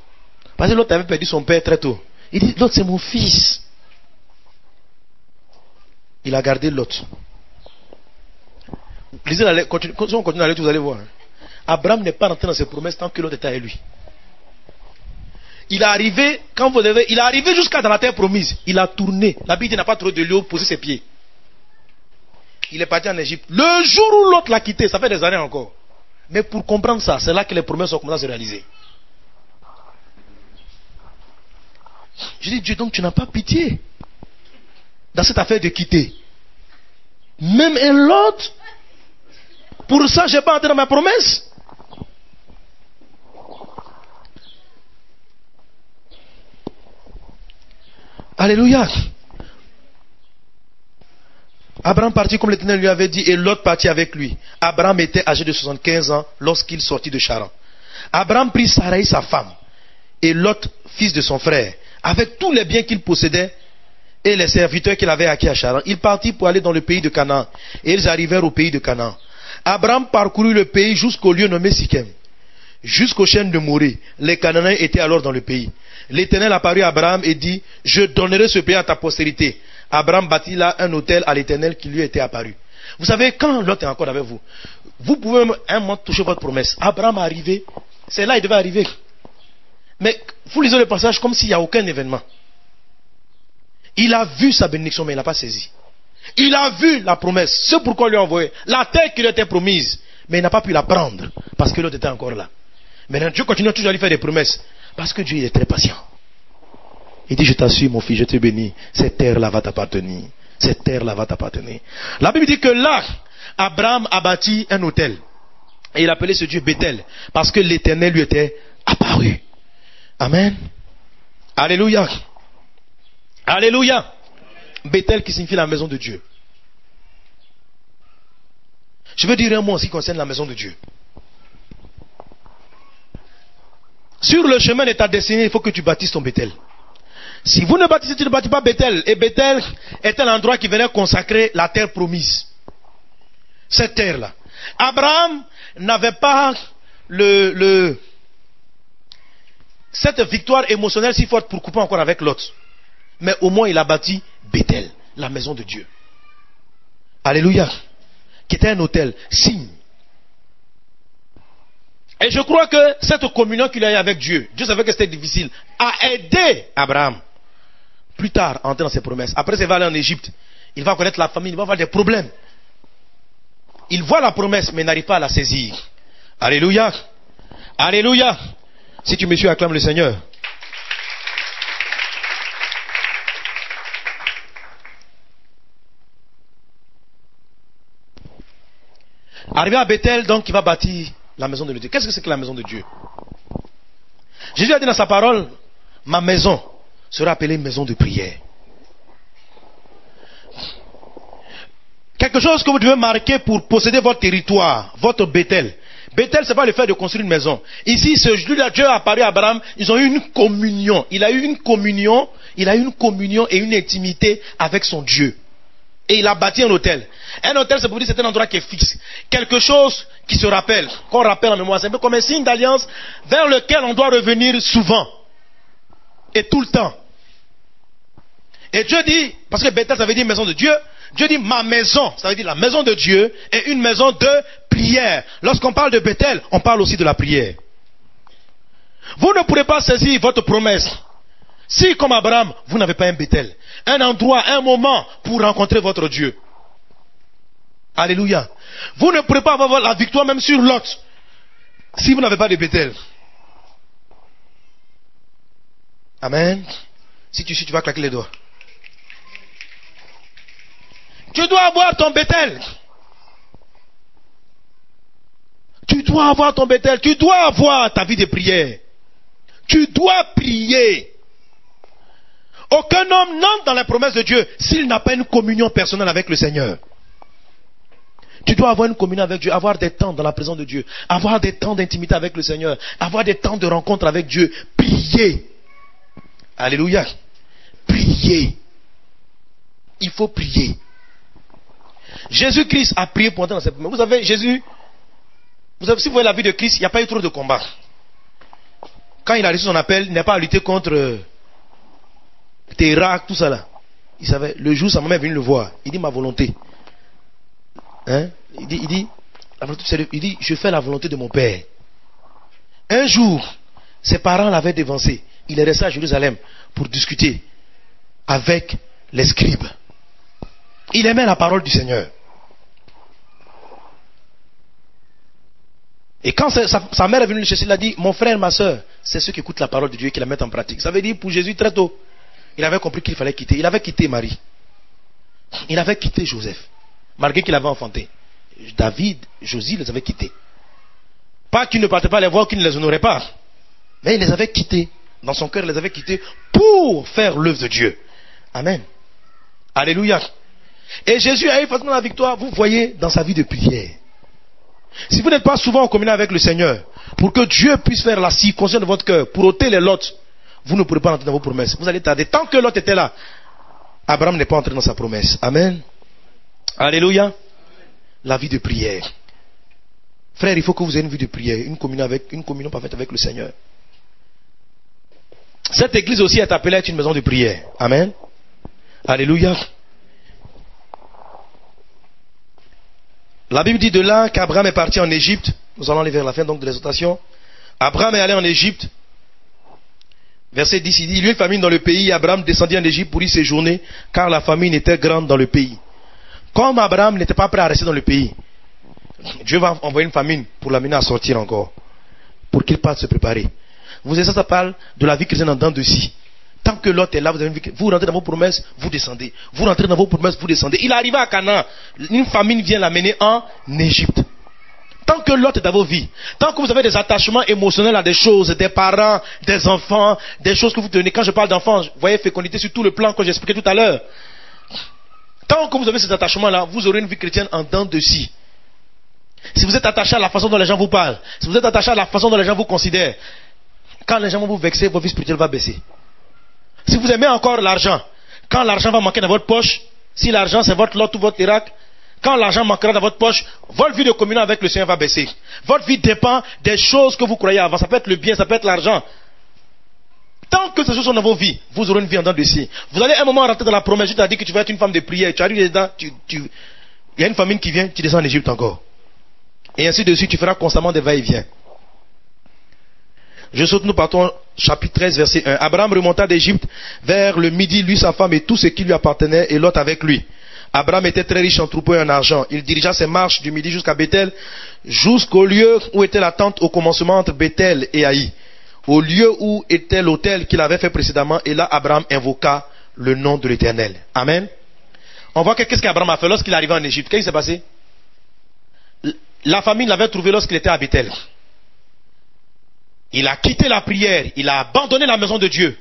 Parce que l'autre avait perdu son père très tôt. Il dit, l'autre c'est mon fils. Il a gardé l'autre. Lisez la lettre, si on continue la lettre, vous allez voir. Abraham n'est pas rentré dans ses promesses tant que l'autre était avec lui. Il est arrivé, quand vous devez, il est arrivé jusqu'à dans la terre promise. Il a tourné. La Bible n'a pas trop de lieu où poser ses pieds. Il est parti en Égypte. Le jour où l'autre l'a quitté, ça fait des années encore. Mais pour comprendre ça, c'est là que les promesses ont commencé à se réaliser. Je dis, Dieu, donc tu n'as pas pitié dans cette affaire de quitter. Même un l'autre. Pour ça, je n'ai pas entré dans ma promesse. Alléluia. Abraham partit comme l'Éternel lui avait dit et Lot partit avec lui. Abraham était âgé de 75 ans lorsqu'il sortit de Charan. Abraham prit Sarai sa femme et Lot, fils de son frère, avec tous les biens qu'il possédait et les serviteurs qu'il avait acquis à Charan. Il partit pour aller dans le pays de Canaan et ils arrivèrent au pays de Canaan. Abraham parcourut le pays jusqu'au lieu nommé Sichem, jusqu'aux chaînes de Morée. Les Cananéens étaient alors dans le pays. L'Éternel apparut à Abraham et dit, je donnerai ce pays à ta postérité. Abraham bâtit là un autel à l'Éternel qui lui était apparu. Vous savez, quand Lot est encore avec vous, vous pouvez un moment toucher votre promesse. Abraham est arrivé, c'est là il devait arriver. Mais vous lisez le passage comme s'il n'y a aucun événement. Il a vu sa bénédiction, mais il n'a pas saisi. Il a vu la promesse, c'est pourquoi il lui a envoyé la terre qui lui était promise, mais il n'a pas pu la prendre parce que l'autre était encore là. Maintenant, Dieu continue toujours à lui faire des promesses parce que Dieu il est très patient. Il dit, je t'assure mon fils, je te bénis, cette terre-là va t'appartenir. Cette terre-là va t'appartenir. La Bible dit que là, Abraham a bâti un autel et il appelait ce Dieu Bethel parce que l'Éternel lui était apparu. Amen. Alléluia. Alléluia. Bethel qui signifie la maison de Dieu. Je veux dire un mot en ce qui concerne la maison de Dieu. Sur le chemin de ta destinée, il faut que tu bâtisses ton Bethel. Si vous ne bâtissez, tu ne bâtis pas Bethel. Et Bethel était l'endroit qui venait consacrer la terre promise. Cette terre-là. Abraham n'avait pas cette victoire émotionnelle si forte pour couper encore avec l'autre. Mais au moins il a bâti Bethel, la maison de Dieu. Alléluia. Qui était un hôtel, signe. Et je crois que cette communion qu'il a eue avec Dieu, Dieu savait que c'était difficile, a aidé Abraham plus tard à entrer dans ses promesses. Après, il va aller en Égypte. Il va connaître la famille, il va avoir des problèmes. Il voit la promesse, mais il n'arrive pas à la saisir. Alléluia. Alléluia. Si tu me suis, acclame le Seigneur. Arrivé à Bethel, donc, il va bâtir la maison de Dieu. Qu'est-ce que c'est que la maison de Dieu? Jésus a dit dans sa parole, ma maison sera appelée maison de prière. Quelque chose que vous devez marquer pour posséder votre territoire, votre Bethel. Bethel, c'est pas le fait de construire une maison. Ici, ce jour-là, Dieu a apparu à Abraham, ils ont eu une communion. Il a eu une communion et une intimité avec son Dieu. Et il a bâti un hôtel. Un hôtel, c'est pour dire que c'est un endroit qui est fixe. Quelque chose qui se rappelle, qu'on rappelle en mémoire. C'est un peu comme un signe d'alliance vers lequel on doit revenir souvent. Et tout le temps. Et Dieu dit, parce que Bethel, ça veut dire maison de Dieu. Dieu dit ma maison, ça veut dire la maison de Dieu est une maison de prière. Lorsqu'on parle de Bethel, on parle aussi de la prière. Vous ne pourrez pas saisir votre promesse si, comme Abraham, vous n'avez pas un Bethel, un endroit, un moment pour rencontrer votre Dieu. Alléluia. Vous ne pourrez pas avoir la victoire même sur Lot si vous n'avez pas de Bethel. Amen. Si tu suis, tu vas claquer les doigts. Tu dois avoir ton Bethel. Tu dois avoir ton Bethel. Tu dois avoir ta vie de prière. Tu dois prier. Aucun homme n'entre dans la promesse de Dieu s'il n'a pas une communion personnelle avec le Seigneur. Tu dois avoir une communion avec Dieu, avoir des temps dans la présence de Dieu, avoir des temps d'intimité avec le Seigneur, avoir des temps de rencontre avec Dieu, prier. Alléluia. Prier. Il faut prier. Jésus-Christ a prié pour entrer dans cette promesse. Vous savez, si vous voyez la vie de Christ, il n'y a pas eu trop de combats. Quand il a reçu son appel, il n'a pas à lutter contre Térac, tout ça là. Il savait, le jour où sa maman est venue le voir, il dit ma volonté. Hein? Il dit, je fais la volonté de mon Père. Un jour, ses parents l'avaient dévancé. Il est resté à Jérusalem pour discuter avec les scribes. Il aimait la parole du Seigneur. Et quand sa mère est venue le chercher, il a dit, mon frère, ma soeur, c'est ceux qui écoutent la parole de Dieu et qui la mettent en pratique. Ça veut dire, pour Jésus, très tôt, il avait compris qu'il fallait quitter. Il avait quitté Marie. Il avait quitté Joseph. Malgré qu'il avait enfanté. David, Josie les avait quittés. Pas qu'il ne partait pas les voir, qu'il ne les honorait pas. Mais il les avait quittés. Dans son cœur, il les avait quittés pour faire l'œuvre de Dieu. Amen. Alléluia. Et Jésus a eu facilement la victoire, vous voyez, dans sa vie de prière. Si vous n'êtes pas souvent en communion avec le Seigneur, pour que Dieu puisse faire la circoncision de votre cœur, pour ôter les lots, vous ne pourrez pas entrer dans vos promesses. Vous allez tarder. Tant que Lot était là, Abraham n'est pas entré dans sa promesse. Amen. Alléluia. La vie de prière. Frère, il faut que vous ayez une vie de prière, une communion parfaite avec le Seigneur. Cette église aussi est appelée à être une maison de prière. Amen. Alléluia. La Bible dit de là qu'Abraham est parti en Égypte. Nous allons aller vers la fin donc de l'exhortation. Abraham est allé en Égypte. Verset 10, il dit, il y eut une famine dans le pays. Abraham descendit en Égypte pour y séjourner, car la famine était grande dans le pays. Comme Abraham n'était pas prêt à rester dans le pays, Dieu va envoyer une famine pour l'amener à sortir encore, pour qu'il parte se préparer. Vous savez, ça parle de la vie chrétienne en dents de scie. Tant que l'autre est là, vous rentrez dans vos promesses, vous descendez. Vous rentrez dans vos promesses, vous descendez. Il est arrivé à Canaan. Une famine vient l'amener en Égypte. Tant que l'autre est dans vos vies, tant que vous avez des attachements émotionnels à des choses, des parents, des enfants, des choses que vous tenez. Quand je parle d'enfants, vous voyez fécondité sur tout le plan que j'expliquais tout à l'heure. Tant que vous avez ces attachements-là, vous aurez une vie chrétienne en dents de scie. Si vous êtes attaché à la façon dont les gens vous parlent, si vous êtes attaché à la façon dont les gens vous considèrent, quand les gens vont vous vexer, votre vie spirituelle va baisser. Si vous aimez encore l'argent, quand l'argent va manquer dans votre poche, si l'argent c'est votre lot ou votre Irak, quand l'argent manquera dans votre poche, votre vie de communion avec le Seigneur va baisser. Votre vie dépend des choses que vous croyez avant. Ça peut être le bien, ça peut être l'argent. Tant que ces choses sont dans vos vies, vous aurez une vie en dents de scie. Vous allez un moment rentrer dans la promesse. Je t'ai dit que tu vas être une femme de prière. Tu arrives dedans, il y a une famine qui vient, tu descends en Égypte encore. Et ainsi de suite, tu feras constamment des va-et-vient. Je saute, nous partons chapitre 13, verset 1. Abraham remonta d'Égypte vers le midi, lui, sa femme et tout ce qui lui appartenait, et Lot avec lui. Abraham était très riche en troupeaux et en argent. Il dirigea ses marches du midi jusqu'à Bethel, jusqu'au lieu où était la tente au commencement entre Bethel et Haï, au lieu où était l'autel qu'il avait fait précédemment, et là Abraham invoqua le nom de l'Éternel. Amen. On voit qu'est-ce qu'Abraham a fait lorsqu'il est arrivé en Égypte. Qu'est-ce qui s'est passé? La famille l'avait trouvé lorsqu'il était à Bethel. Il a quitté la prière, il a abandonné la maison de Dieu.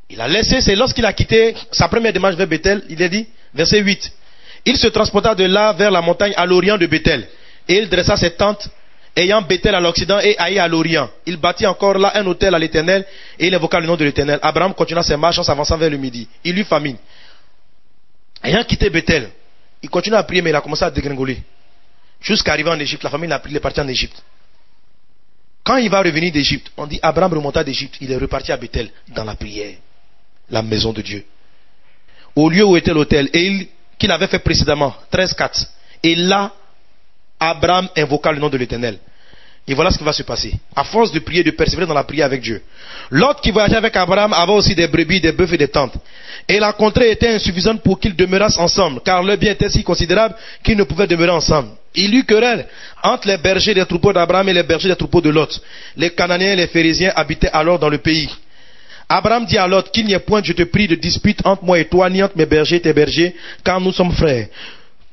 Il a laissé, c'est lorsqu'il a quitté sa première démarche vers Bethel, il est dit, verset 8. Il se transporta de là vers la montagne à l'orient de Bethel. Et il dressa ses tentes, ayant Bethel à l'occident et Haï à l'orient. Il bâtit encore là un autel à l'Éternel, et il invoqua le nom de l'Éternel. Abraham continua ses marches en s'avançant vers le midi. Il eut famine. Ayant quitté Bethel, il continue à prier, mais il a commencé à dégringoler. Jusqu'à arriver en Égypte, la famille l'a pris, il est parti en Égypte. Quand il va revenir d'Égypte, on dit Abraham remonta d'Égypte, il est reparti à Bethel dans la prière, la maison de Dieu. Au lieu où était l'autel, et qu'il avait fait précédemment, 13:4. Et là, Abraham invoqua le nom de l'Éternel. Et voilà ce qui va se passer. À force de prier, de persévérer dans la prière avec Dieu. L'autre qui voyageait avec Abraham avait aussi des brebis, des bœufs et des tentes. Et la contrée était insuffisante pour qu'ils demeurassent ensemble, car le bien était si considérable qu'ils ne pouvaient demeurer ensemble. Il y eut querelle entre les bergers des troupeaux d'Abraham et les bergers des troupeaux de Lot. Les Cananéens et les Phérésiens habitaient alors dans le pays. Abraham dit à Lot, qu'il n'y ait point, je te prie, de dispute entre moi et toi, ni entre mes bergers et tes bergers, car nous sommes frères.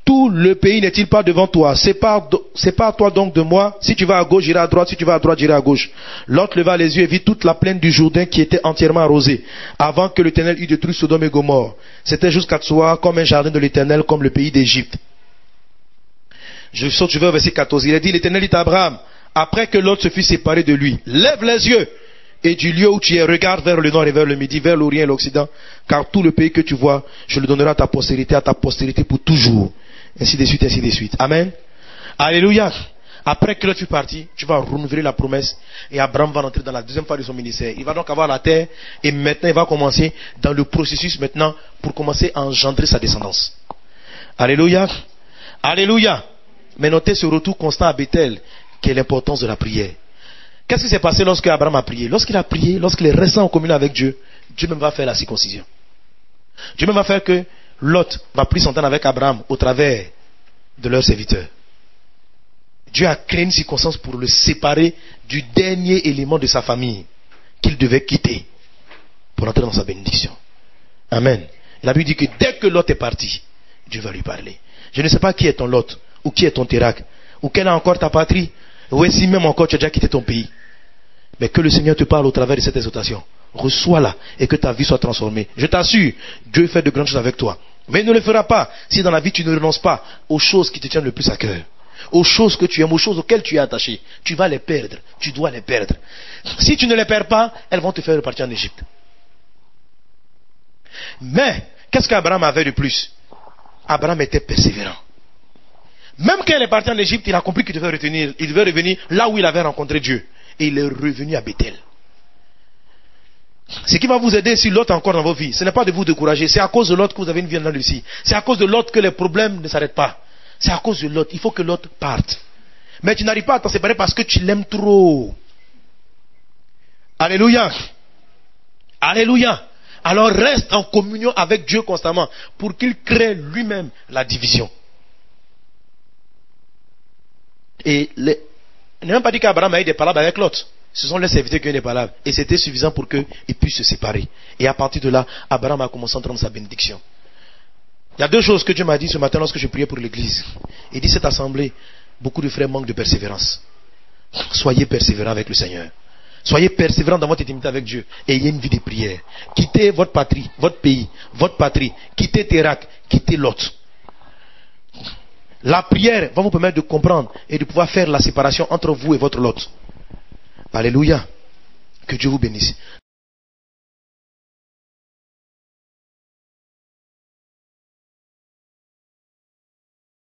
Tout le pays n'est-il pas devant toi? Sépare-toi donc de moi. Si tu vas à gauche, j'irai à droite. Si tu vas à droite, j'irai à gauche. Lot leva les yeux et vit toute la plaine du Jourdain qui était entièrement arrosée, avant que l'Éternel eût détruit Sodome et Gomorrhe. C'était jusqu'à Tsoar, comme un jardin de l'Éternel, comme le pays d'Égypte. Je vais au verset 14. Il a dit, l'Éternel dit à Abraham, après que Lot se fut séparé de lui, lève les yeux, et du lieu où tu es, regarde vers le nord et vers le midi, vers l'orient et l'occident, car tout le pays que tu vois, je le donnerai à ta postérité pour toujours. Ainsi de suite, ainsi de suite. Amen. Alléluia. Après que Lot fut parti, tu vas renouveler la promesse, et Abraham va entrer dans la deuxième phase de son ministère. Il va donc avoir la terre, et maintenant il va commencer dans le processus maintenant pour commencer à engendrer sa descendance. Alléluia. Alléluia. Mais notez ce retour constant à Bethel, qui est l'importance de la prière. Qu'est-ce qui s'est passé lorsque Abraham a prié? Lorsqu'il a prié, lorsqu'il est resté en communion avec Dieu, Dieu même va faire la circoncision. Dieu même va faire que Lot va plus s'entendre avec Abraham au travers de leurs serviteurs. Dieu a créé une circonstance pour le séparer du dernier élément de sa famille qu'il devait quitter pour entrer dans sa bénédiction. Amen. La Bible dit que dès que Lot est parti, Dieu va lui parler. Je ne sais pas qui est ton Lot, ou qui est ton Térac, ou quelle est encore ta patrie, ou si même encore tu as déjà quitté ton pays. Mais que le Seigneur te parle au travers de cette exhortation. Reçois-la et que ta vie soit transformée. Je t'assure, Dieu fait de grandes choses avec toi. Mais il ne le fera pas si dans la vie tu ne renonces pas aux choses qui te tiennent le plus à cœur. Aux choses que tu aimes, aux choses auxquelles tu es attaché. Tu vas les perdre. Tu dois les perdre. Si tu ne les perds pas, elles vont te faire repartir en Égypte. Mais, qu'est-ce qu'Abraham avait de plus? Abraham était persévérant. Même quand il est parti en Égypte, il a compris qu'il devait revenir là où il avait rencontré Dieu. Et il est revenu à Bethel. Ce qui va vous aider si l'autre encore dans vos vies, ce n'est pas de vous décourager. C'est à cause de l'autre que vous avez une vie en Russie. C'est à cause de l'autre que les problèmes ne s'arrêtent pas. C'est à cause de l'autre. Il faut que l'autre parte. Mais tu n'arrives pas à t'en séparer parce que tu l'aimes trop. Alléluia. Alléluia. Alors reste en communion avec Dieu constamment pour qu'il crée lui-même la division. Et il n'est même pas dit qu'Abraham a eu des palabres avec l'autre. Ce sont les serviteurs qui ont eu des palabres. Et c'était suffisant pour qu'ils puissent se séparer. Et à partir de là, Abraham a commencé à entrer dans sa bénédiction. Il y a deux choses que Dieu m'a dit ce matin lorsque je priais pour l'église. Il dit, cette assemblée, beaucoup de frères manquent de persévérance. Soyez persévérants avec le Seigneur. Soyez persévérants dans votre intimité avec Dieu. Et ayez une vie de prière. Quittez votre patrie, votre pays, votre patrie. Quittez Térac, quittez Lot. La prière va vous permettre de comprendre et de pouvoir faire la séparation entre vous et votre Lot. Alléluia. Que Dieu vous bénisse.